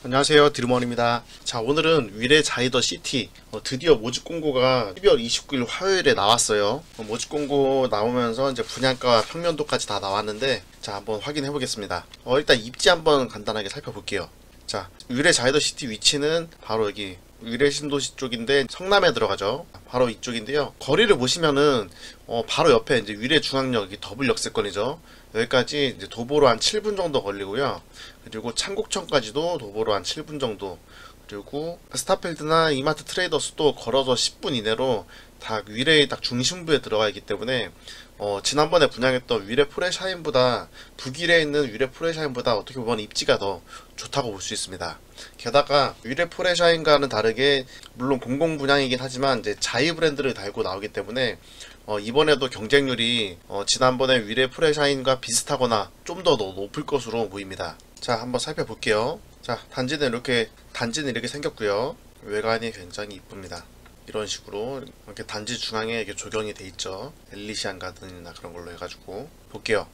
안녕하세요, 드림원입니다. 자, 오늘은 위례 자이더 시티 드디어 모집 공고가 12월 29일 화요일에 나왔어요. 모집 공고 나오면서 이제 분양가와 평면도까지 다 나왔는데, 자, 한번 확인해 보겠습니다. 일단 입지 한번 간단하게 살펴볼게요. 자, 위례 자이더 시티 위치는 바로 여기 위례 신도시 쪽인데 성남에 들어가죠. 바로 이쪽인데요. 거리를 보시면은 바로 옆에 이제 위례 중앙역이 더블 역세권이죠. 여기까지 이제 도보로 한 7분 정도 걸리고요. 그리고 창곡천까지도 도보로 한 7분 정도. 그리고 스타필드나 이마트 트레이더스도 걸어서 10분 이내로 다 위례의 딱 중심부에 들어가 있기 때문에 지난번에 분양했던 위례 포레샤인보다 북위례에 있는 위례 포레샤인보다 어떻게 보면 입지가 더 좋다고 볼 수 있습니다. 게다가 위례 포레샤인과는 다르게 물론 공공 분양이긴 하지만 이제 자이 브랜드를 달고 나오기 때문에 이번에도 경쟁률이 지난번에 위례 포레샤인과 비슷하거나 좀 더 높을 것으로 보입니다. 자, 한번 살펴볼게요. 자, 단지는 이렇게 생겼고요. 외관이 굉장히 이쁩니다. 이런 식으로 이렇게 단지 중앙에 이렇게 조경이 돼 있죠. 엘리시안 가든이나 그런 걸로 해가지고 볼게요.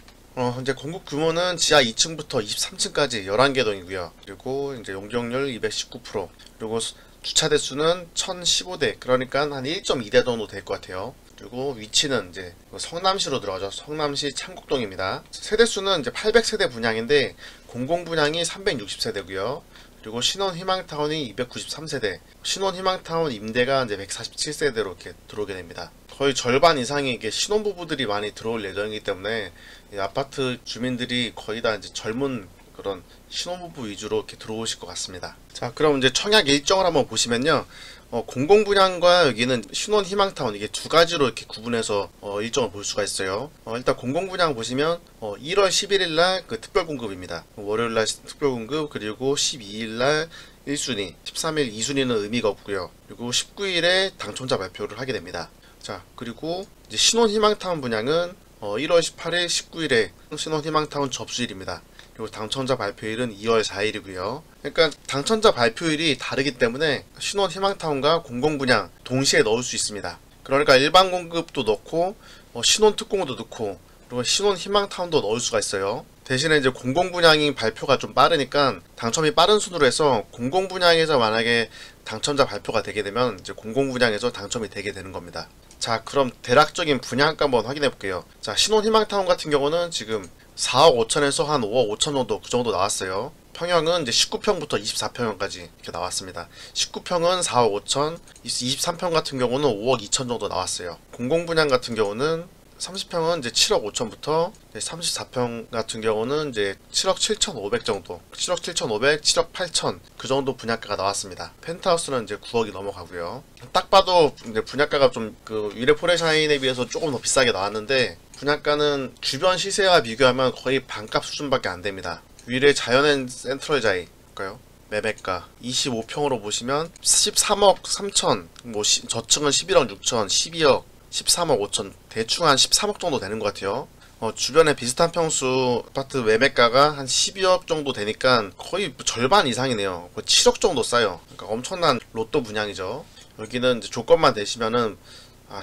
이제 건국 규모는 지하 2층부터 23층까지 11개 동이고요. 그리고 이제 용적률 219%. 그리고 주차 대수는 1015대. 그러니까 한 1.2대 정도 될 것 같아요. 그리고 위치는 이제 성남시로 들어가죠. 성남시 창곡동입니다. 세대수는 이제 800세대 분양인데 공공 분양이 360세대고요. 그리고 신혼희망타운이 293세대, 신혼희망타운 임대가 이제 147세대로 이렇게 들어오게 됩니다. 거의 절반 이상이 이게 신혼부부들이 많이 들어올 예정이기 때문에 이 아파트 주민들이 거의 다 이제 젊은 그런 신혼부부 위주로 이렇게 들어오실 것 같습니다. 자, 그럼 이제 청약 일정을 한번 보시면요. 공공분양과 여기는 신혼희망타운 이게 두 가지로 이렇게 구분해서 일정을 볼 수가 있어요. 일단 공공분양 보시면 1월 11일날 그 특별공급입니다. 월요일날 특별공급, 그리고 12일날 1순위, 13일 2순위는 의미가 없고요. 그리고 19일에 당첨자 발표를 하게 됩니다. 자, 그리고 이제 신혼희망타운 분양은 1월 18일, 19일에 신혼희망타운 접수일입니다. 그리고 당첨자 발표일은 2월 4일이고요. 그러니까 당첨자 발표일이 다르기 때문에 신혼희망타운과 공공분양 동시에 넣을 수 있습니다. 그러니까 일반 공급도 넣고 신혼특공도 넣고 그리고 신혼희망타운도 넣을 수가 있어요. 대신에 이제 공공분양이 발표가 좀 빠르니까 당첨이 빠른 순으로 해서 공공분양에서 만약에 당첨자 발표가 되게 되면 이제 공공분양에서 당첨이 되게 되는 겁니다. 자, 그럼 대략적인 분양가 한번 확인해 볼게요. 자, 신혼희망타운 같은 경우는 지금 4억 5천에서 한 5억 5천 정도 그 정도 나왔어요. 평형은 이제 19평부터 24평형까지 이렇게 나왔습니다. 19평은 4억 5천, 23평 같은 경우는 5억 2천 정도 나왔어요. 공공분양 같은 경우는 30평은 이제 7억 5천부터 34평 같은 경우는 이제 7억 7천5백 정도, 7억 7천5백, 7억 8천 그 정도 분양가가 나왔습니다. 펜트하우스는 이제 9억이 넘어가고요. 딱 봐도 이제 분양가가 좀 그 위례 포레샤인에 비해서 조금 더 비싸게 나왔는데 분양가는 주변 시세와 비교하면 거의 반값 수준밖에 안 됩니다. 위례 자연앤 센트럴 자이 볼까요? 매매가 25평으로 보시면 13억 3천, 뭐 저층은 11억 6천, 12억, 13억 5천, 대충 한 13억 정도 되는 것 같아요. 주변에 비슷한 평수 아파트 매매가가 한 12억 정도 되니까 거의 절반 이상이네요. 거의 7억 정도 싸요. 그러니까 엄청난 로또 분양이죠. 여기는 이제 조건만 되시면은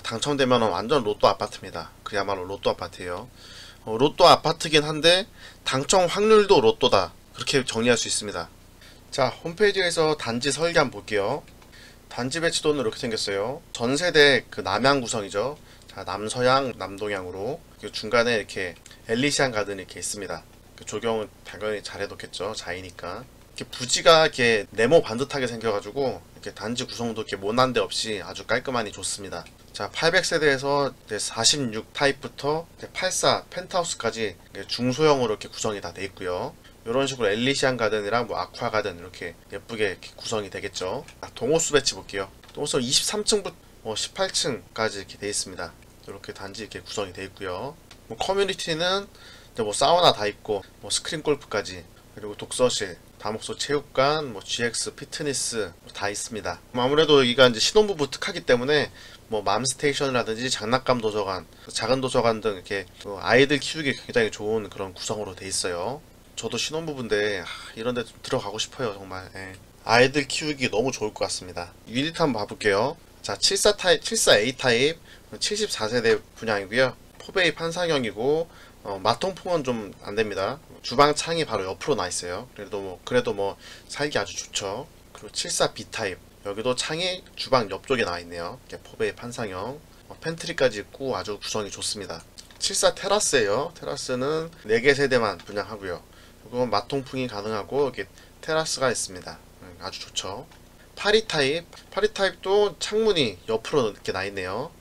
당첨되면 완전 로또 아파트입니다. 그야말로 로또 아파트예요. 로또 아파트긴 한데 당첨 확률도 로또다, 그렇게 정리할 수 있습니다. 자, 홈페이지에서 단지 설계 한번 볼게요. 단지 배치도는 이렇게 생겼어요. 전세대 그 남향 구성이죠. 자, 남서향, 남동향으로 중간에 이렇게 엘리시안 가든이 이렇게 있습니다. 조경은 당연히 잘 해놓겠죠. 자이니까. 이렇게 부지가 이렇게 네모 반듯하게 생겨가지고 이렇게 단지 구성도 이렇게 모난 데 없이 아주 깔끔하니 좋습니다. 자, 800세대에서 46 타입부터 84 펜트하우스까지 중소형으로 이렇게 구성이 다 돼 있고요. 이런 식으로 엘리시안 가든이랑 뭐 아쿠아 가든 이렇게 예쁘게 이렇게 구성이 되겠죠. 동호수 배치 볼게요. 동호수 23층부터 18층까지 이렇게 돼 있습니다. 이렇게 단지 이렇게 구성이 돼 있고요. 뭐 커뮤니티는 뭐 사우나 다 있고 뭐 스크린 골프까지, 그리고 독서실, 다목소 체육관, 뭐 GX 피트니스 다 있습니다. 아무래도 여기가 이제 신혼부부 특화기 때문에 뭐 맘스테이션이라든지 장난감 도서관, 작은 도서관 등 이렇게 아이들 키우기 굉장히 좋은 그런 구성으로 돼 있어요. 저도 신혼부부인데 이런 데 좀 들어가고 싶어요, 정말. 예. 아이들 키우기 너무 좋을 것 같습니다. 유닛 한번 봐볼게요. 자, 74 타입, 74A 타입, 74세대 분양이고요. 포베이 판상형이고 마통풍은 좀 안됩니다. 주방 창이 바로 옆으로 나 있어요. 그래도 뭐 살기 아주 좋죠. 그리고 74 B타입, 여기도 창이 주방 옆쪽에 나와 있네요. 포베이 판상형, 팬트리까지 있고 아주 구성이 좋습니다. 74 테라스예요. 테라스는 4개 세대만 분양하고요. 그리고 마통풍이 가능하고 이렇게 테라스가 있습니다. 아주 좋죠. 82 타입, 82 타입도 창문이 옆으로 이렇게 나 있네요.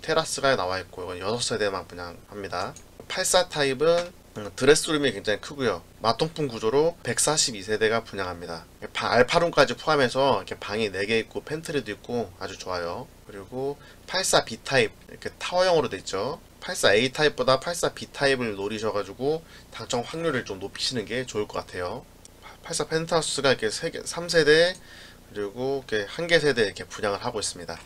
테라스가 나와 있고 이건 6세대만 분양합니다. 84 타입은 드레스룸이 굉장히 크고요. 마통풍 구조로 142세대가 분양합니다. 알파룸까지 포함해서 이렇게 방이 4개 있고 팬트리도 있고 아주 좋아요. 그리고 84 B 타입, 이렇게 타워형으로 되어 있죠. 84 A 타입보다 84 B 타입을 노리셔가지고 당첨 확률을 좀 높이시는 게 좋을 것 같아요. 84 펜트하우스가 이렇게 3세대 그리고 이렇게 1개 세대 이렇게 분양을 하고 있습니다.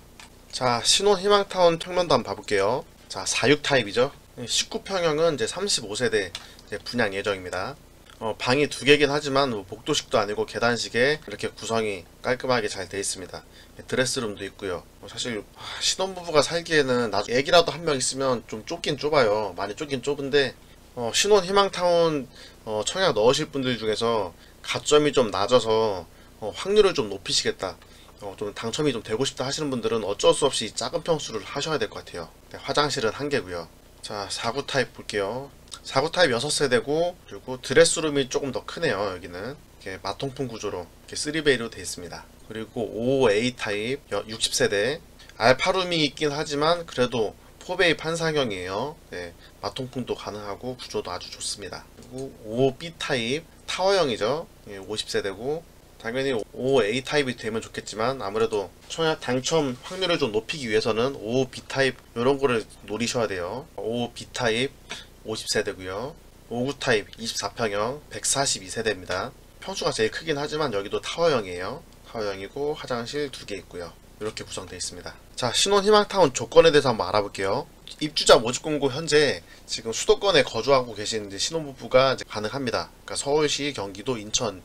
자, 신혼 희망타운 평면도 한번 봐볼게요. 자, 46 타입이죠. 19평형은 이제 35세대 이제 분양 예정입니다. 방이 2개긴 하지만 뭐 복도식도 아니고 계단식에 이렇게 구성이 깔끔하게 잘 되어 있습니다. 드레스룸도 있고요. 사실 신혼부부가 살기에는 나중에 애기라도 한 명 있으면 좀 좁긴 좁아요. 많이 좁긴 좁은데 신혼 희망타운 청약 넣으실 분들 중에서 가점이 좀 낮아서 확률을 좀 높이시겠다, 좀 당첨이 좀 되고 싶다 하시는 분들은 어쩔 수 없이 작은 평수를 하셔야 될 것 같아요. 네, 화장실은 1개고요. 자, 49 타입 볼게요. 49 타입 6세대고 그리고 드레스룸이 조금 더 크네요. 여기는 이렇게 마통풍 구조로 이렇게 3베이로 되어 있습니다. 그리고 55A 타입 60세대, 알파룸이 있긴 하지만 그래도 포베이 판상형이에요. 네, 마통풍도 가능하고 구조도 아주 좋습니다. 그리고 55B 타입 타워형이죠. 50세대고 당연히 55A 타입이 되면 좋겠지만 아무래도 청약 당첨 확률을 좀 높이기 위해서는 55B 타입 이런 거를 노리셔야 돼요. 55B 타입 50세대고요. 59 타입 24평형 142세대입니다. 평수가 제일 크긴 하지만 여기도 타워형이에요. 타워형이고 화장실 2개 있고요. 이렇게 구성되어 있습니다. 자, 신혼 희망타운 조건에 대해서 한번 알아볼게요. 입주자 모집 공고 현재 지금 수도권에 거주하고 계신 신혼부부가 이제 가능합니다. 그러니까 서울시, 경기도, 인천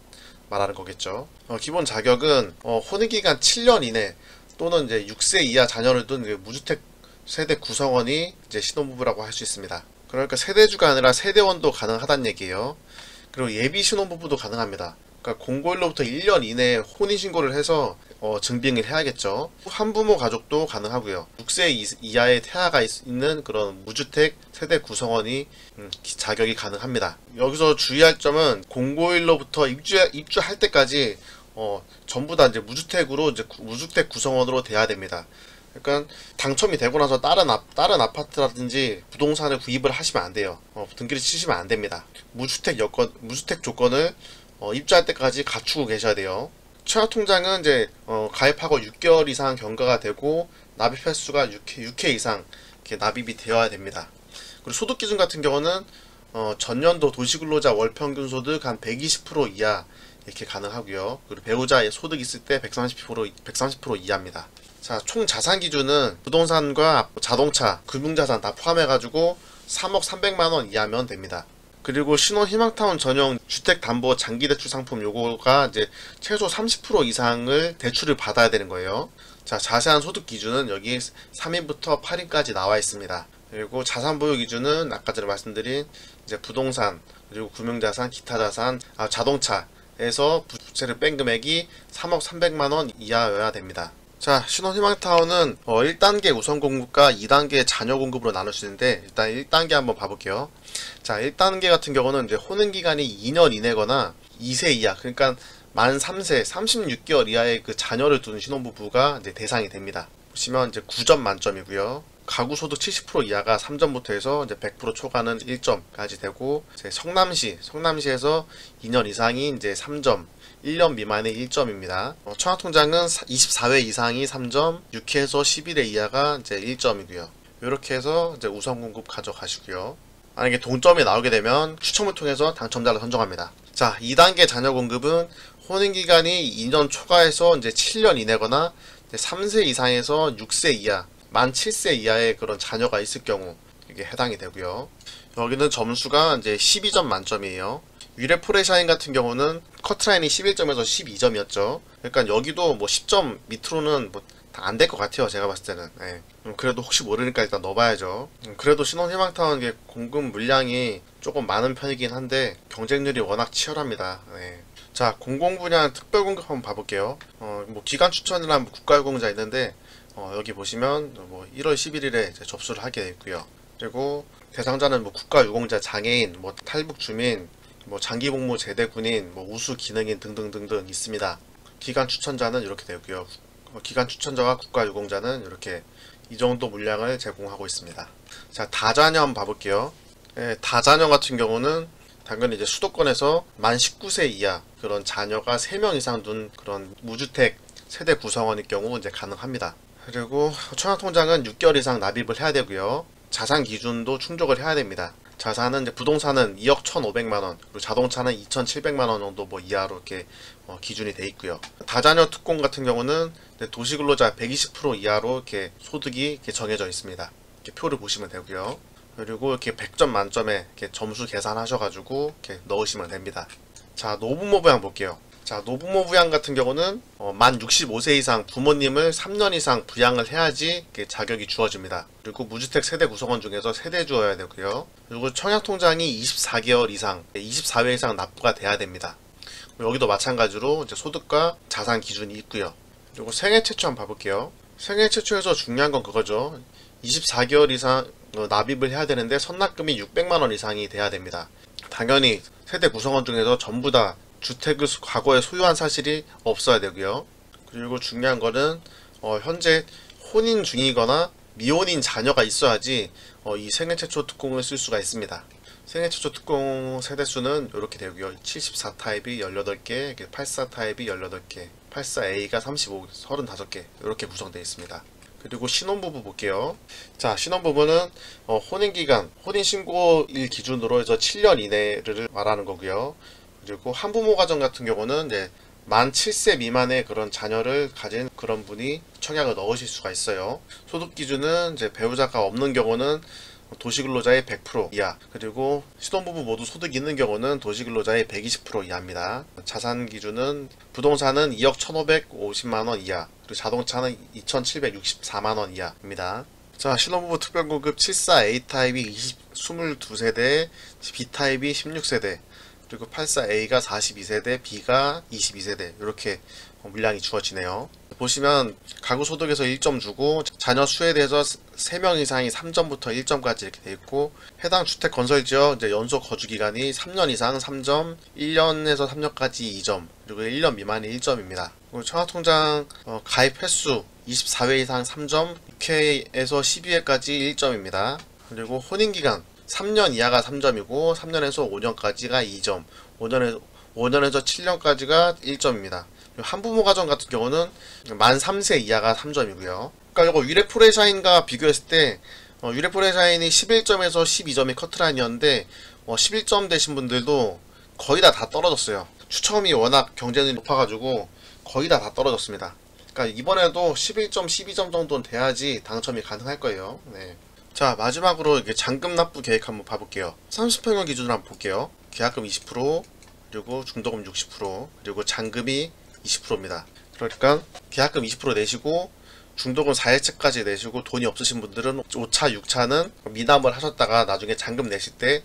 말하는 거겠죠. 기본 자격은 혼인기간 7년 이내 또는 이제 6세 이하 자녀를 둔 무주택 세대 구성원이 이제 신혼부부라고 할 수 있습니다. 그러니까 세대주가 아니라 세대원도 가능하다는 얘기예요. 그리고 예비 신혼부부도 가능합니다. 그러니까 공고일로부터 1년 이내에 혼인신고를 해서 증빙을 해야겠죠. 한부모 가족도 가능하고요. 6세 이하의 태아가 있는 그런 무주택 세대 구성원이 자격이 가능합니다. 여기서 주의할 점은 공고일로부터 입주할 때까지 전부 다 이제 무주택으로 이제 무주택 구성원으로 돼야 됩니다. 그러니까 당첨이 되고 나서 다른 아파트라든지 부동산을 구입을 하시면 안 돼요. 등기를 치시면 안 됩니다. 무주택 조건을 입주할 때까지 갖추고 계셔야 돼요. 청약통장은 이제 가입하고 6개월 이상 경과가 되고 납입 횟수가 6회 이상 이렇게 납입이 되어야 됩니다. 그리고 소득 기준 같은 경우는 전년도 도시근로자 월평균 소득 한 120% 이하 이렇게 가능하고요. 그리고 배우자의 소득 있을 때 130% 이하입니다. 자, 총 자산 기준은 부동산과 자동차, 금융자산 다 포함해가지고 3억 300만원 이하면 됩니다. 그리고 신혼 희망타운 전용 주택담보 장기대출 상품 요거가 이제 최소 30% 이상을 대출을 받아야 되는 거예요. 자, 자세한 소득 기준은 여기 3인부터 8인까지 나와 있습니다. 그리고 자산 보유 기준은 아까 전에 말씀드린 이제 부동산, 그리고 금융자산, 기타 자산, 자동차에서 부채를 뺀 금액이 3억 300만원 이하여야 됩니다. 자, 신혼 희망타운은 1단계 우선 공급과 2단계 자녀 공급으로 나눌 수 있는데 일단 1단계 한번 봐볼게요. 자, 1단계 같은 경우는 이제 혼인 기간이 2년 이내거나 2세 이하, 그러니까 만 3세 36개월 이하의 그 자녀를 둔 신혼부부가 이제 대상이 됩니다. 보시면 이제 9점 만점이고요. 가구 소득 70% 이하가 3점부터 해서 이제 100% 초과는 1점까지 되고, 이제 성남시에서 2년 이상이 이제 3점, 1년 미만이 1점입니다. 청약통장은 24회 이상이 3점, 6회에서 11회 이하가 이제 1점이고요. 이렇게 해서 이제 우선 공급 가져가시고요. 만약에 동점이 나오게 되면 추첨을 통해서 당첨자를 선정합니다. 자, 2단계 자녀 공급은 혼인기간이 2년 초과해서 이제 7년 이내거나 이제 3세 이상에서 6세 이하, 만 7세 이하의 그런 자녀가 있을 경우 이게 해당이 되고요. 여기는 점수가 이제 12점 만점이에요. 위례 포레샤인 같은 경우는 커트라인이 11점에서 12점이었죠. 그러니까 여기도 뭐 10점 밑으로는 뭐 안 될 것 같아요. 제가 봤을 때는. 예. 그래도 혹시 모르니까 일단 넣어봐야죠. 그래도 신혼희망타운 게 공급 물량이 조금 많은 편이긴 한데 경쟁률이 워낙 치열합니다. 예. 자, 공공 분야 특별 공급 한번 봐볼게요. 뭐 기간 추천이나 뭐 국가유공자 있는데 여기 보시면 뭐 1월 11일에 이제 접수를 하게 되어 있고요. 그리고 대상자는 뭐 국가유공자, 장애인, 뭐 탈북 주민, 뭐 장기복무 제대 군인, 뭐 우수 기능인 등등등등 있습니다. 기간 추천자는 이렇게 되고요. 기간 추천자와 국가유공자는 이렇게 이 정도 물량을 제공하고 있습니다. 자, 다자녀 한번 봐볼게요. 예, 다자녀 같은 경우는 당연히 이제 수도권에서 만 19세 이하 그런 자녀가 3명 이상 둔 그런 무주택 세대 구성원일 경우 이제 가능합니다. 그리고 청약통장은 6개월 이상 납입을 해야 되고요. 자산 기준도 충족을 해야 됩니다. 자산은 이제 부동산은 2억 1,500만원, 그리고 자동차는 2,700만원 정도 뭐 이하로 이렇게 기준이 돼 있고요. 다자녀 특공 같은 경우는 도시근로자 120% 이하로 이렇게 소득이 이렇게 정해져 있습니다. 이렇게 표를 보시면 되고요. 그리고 이렇게 100점 만점에 이렇게 점수 계산하셔가지고 이렇게 넣으시면 됩니다. 자, 노부모 부양 볼게요. 자, 노부모 부양 같은 경우는 만 65세 이상 부모님을 3년 이상 부양을 해야지 자격이 주어집니다. 그리고 무주택 세대 구성원 중에서 세대 주어야 되고요. 그리고 청약통장이 24개월 이상, 24회 이상 납부가 돼야 됩니다. 여기도 마찬가지로 이제 소득과 자산 기준이 있고요. 그리고 생애 최초 한번 봐볼게요. 생애 최초에서 중요한 건 그거죠. 24개월 이상 납입을 해야 되는데 선납금이 600만원 이상이 돼야 됩니다. 당연히 세대 구성원 중에서 전부 다 주택을 과거에 소유한 사실이 없어야 되고요. 그리고 중요한 거는 현재 혼인 중이거나 미혼인 자녀가 있어야지 이 생애 최초 특공을 쓸 수가 있습니다. 생애 최초 특공 세대수는 이렇게 되고요. 74 타입이 18개, 84 타입이 18개, 84A가 35, 35개 이렇게 구성되어 있습니다. 그리고 신혼부부 볼게요. 자, 신혼부부는 혼인기간, 혼인신고일 기준으로 해서 7년 이내를 말하는 거고요. 그리고 한부모 가정 같은 경우는 이제 만 7세 미만의 그런 자녀를 가진 그런 분이 청약을 넣으실 수가 있어요. 소득 기준은 이제 배우자가 없는 경우는 도시근로자의 100% 이하, 그리고 신혼부부 모두 소득이 있는 경우는 도시근로자의 120% 이하입니다. 자산 기준은 부동산은 2억 1,550만원 이하, 그리고 자동차는 2,764만원 이하입니다. 자, 신혼부부 특별공급 74A 타입이 22세대, B타입이 16세대, 그리고 84A가 42세대, B가 22세대 이렇게 물량이 주어지네요. 보시면 가구 소득에서 1점 주고 자녀 수에 대해서 3명 이상이 3점부터 1점까지 이렇게 돼 있고, 해당 주택 건설 지역 이제 연속 거주 기간이 3년 이상 3점, 1년에서 3년까지 2점, 그리고 1년 미만이 1점입니다. 그리고 청약통장 가입 횟수 24회 이상 3점, 6회에서 12회까지 1점입니다. 그리고 혼인기간 3년 이하가 3점이고 3년에서 5년까지가 2점, 5년에서 7년까지가 1점입니다. 한부모 가정 같은 경우는 만 3세 이하가 3점이고요. 그러니까 이거 위례프레샤인과 비교했을 때 위례프레샤인이 11점에서 12점이 커트라인이었는데 11점 되신 분들도 거의 다 떨어졌어요. 추첨이 워낙 경쟁이 높아가지고 거의 다 떨어졌습니다. 그러니까 이번에도 11점, 12점 정도는 돼야지 당첨이 가능할 거예요. 네. 자, 마지막으로 이게 잔금 납부 계획 한번 봐볼게요. 30평형 기준으로 한번 볼게요. 계약금 20%, 그리고 중도금 60%, 그리고 잔금이 20%입니다. 그러니까 계약금 20% 내시고 중도금 4회차까지 내시고 돈이 없으신 분들은 5차, 6차는 미납을 하셨다가 나중에 잔금 내실 때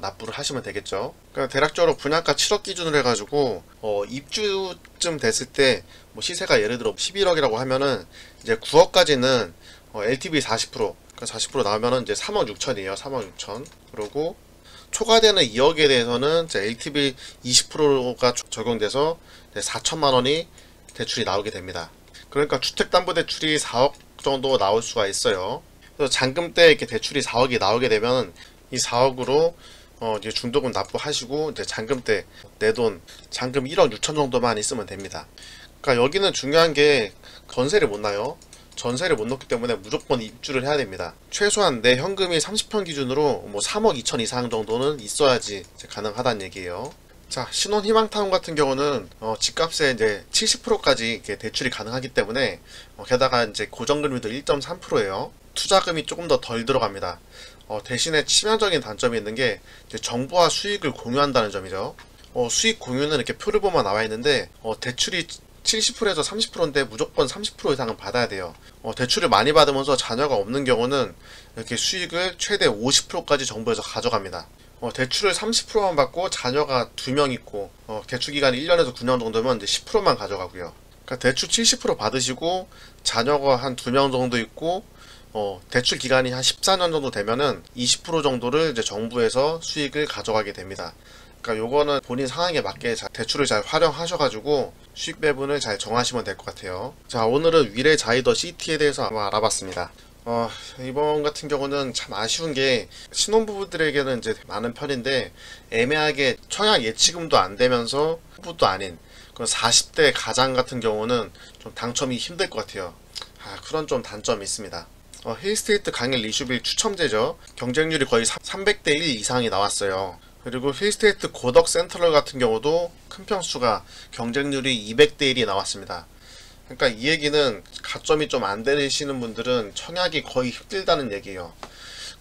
납부를 하시면 되겠죠. 그러니까 대략적으로 분양가 7억 기준으로 해가지고 입주쯤 됐을 때 뭐 시세가 예를 들어 11억이라고 하면은 이제 9억까지는 LTV 40%, 그러니까 40% 나오면은 이제 3억 6천이에요. 3억 6천. 그리고 초과되는 2억에 대해서는 이제 LTV 20%가 적용돼서 4천만 원이 대출이 나오게 됩니다. 그러니까 주택담보대출이 4억 정도 나올 수가 있어요. 그래서 잔금 때 이렇게 대출이 4억이 나오게 되면 이 4억으로 이제 중도금 납부하시고 이제 잔금 때 내 돈 잔금 1억 6천 정도만 있으면 됩니다. 그러니까 여기는 중요한 게 전세를 못 나요. 전세를 못 넣기 때문에 무조건 입주를 해야 됩니다. 최소한 내 현금이 30평 기준으로 뭐 3억 2천 이상 정도는 있어야지 이제 가능하다는 얘기예요. 자, 신혼희망타운 같은 경우는 집값의 이제 70%까지 이렇게 대출이 가능하기 때문에 게다가 이제 고정금리도 1.3%예요. 투자금이 조금 더 덜 들어갑니다. 대신에 치명적인 단점이 있는 게 이제 정부와 수익을 공유한다는 점이죠. 수익 공유는 이렇게 표를 보면 나와 있는데 대출이 70%에서 30%인데 무조건 30% 이상은 받아야 돼요. 대출을 많이 받으면서 자녀가 없는 경우는 이렇게 수익을 최대 50%까지 정부에서 가져갑니다. 대출을 30%만 받고 자녀가 2명 있고 대출 기간이 1년에서 9년 정도면 이제 10%만 가져가고요. 그러니까 대출 70% 받으시고 자녀가 한 2명 정도 있고 대출 기간이 한 14년 정도 되면은 20% 정도를 이제 정부에서 수익을 가져가게 됩니다. 그러니까 요거는 본인 상황에 맞게 대출을 잘 활용하셔가지고 수익 배분을 잘 정하시면 될 것 같아요. 자, 오늘은 위례 자이더 시티에 대해서 한번 알아봤습니다. 이번 같은 경우는 참 아쉬운 게 신혼부부들에게는 이제 많은 편인데 애매하게 청약 예치금도 안 되면서 후보도 아닌 그런 40대 가장 같은 경우는 좀 당첨이 힘들 것 같아요. 그런 좀 단점이 있습니다. 힐스테이트 강일 리슈빌 추첨제죠. 경쟁률이 거의 300대 1 이상이 나왔어요. 그리고 힐스테이트 고덕 센트럴 같은 경우도 큰 평수가 경쟁률이 200대 1이 나왔습니다. 그러니까 이 얘기는 가점이 좀 안 되시는 분들은 청약이 거의 힘들다는 얘기예요.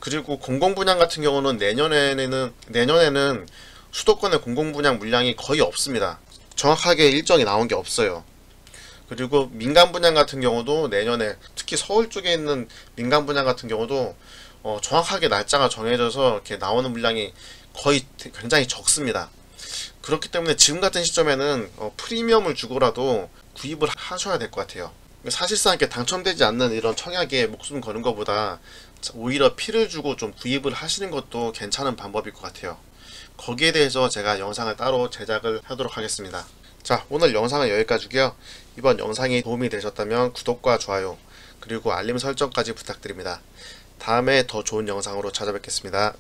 그리고 공공분양 같은 경우는 내년에는 수도권의 공공분양 물량이 거의 없습니다. 정확하게 일정이 나온 게 없어요. 그리고 민간분양 같은 경우도 내년에 특히 서울 쪽에 있는 민간분양 같은 경우도 정확하게 날짜가 정해져서 이렇게 나오는 물량이 거의 굉장히 적습니다. 그렇기 때문에 지금 같은 시점에는 프리미엄을 주고라도 구입을 하셔야 될 것 같아요. 사실상 이렇게 당첨되지 않는 이런 청약에 목숨 거는 것보다 오히려 피를 주고 좀 구입을 하시는 것도 괜찮은 방법일 것 같아요. 거기에 대해서 제가 영상을 따로 제작을 하도록 하겠습니다. 자, 오늘 영상은 여기까지고요. 이번 영상이 도움이 되셨다면 구독과 좋아요 그리고 알림 설정까지 부탁드립니다. 다음에 더 좋은 영상으로 찾아뵙겠습니다.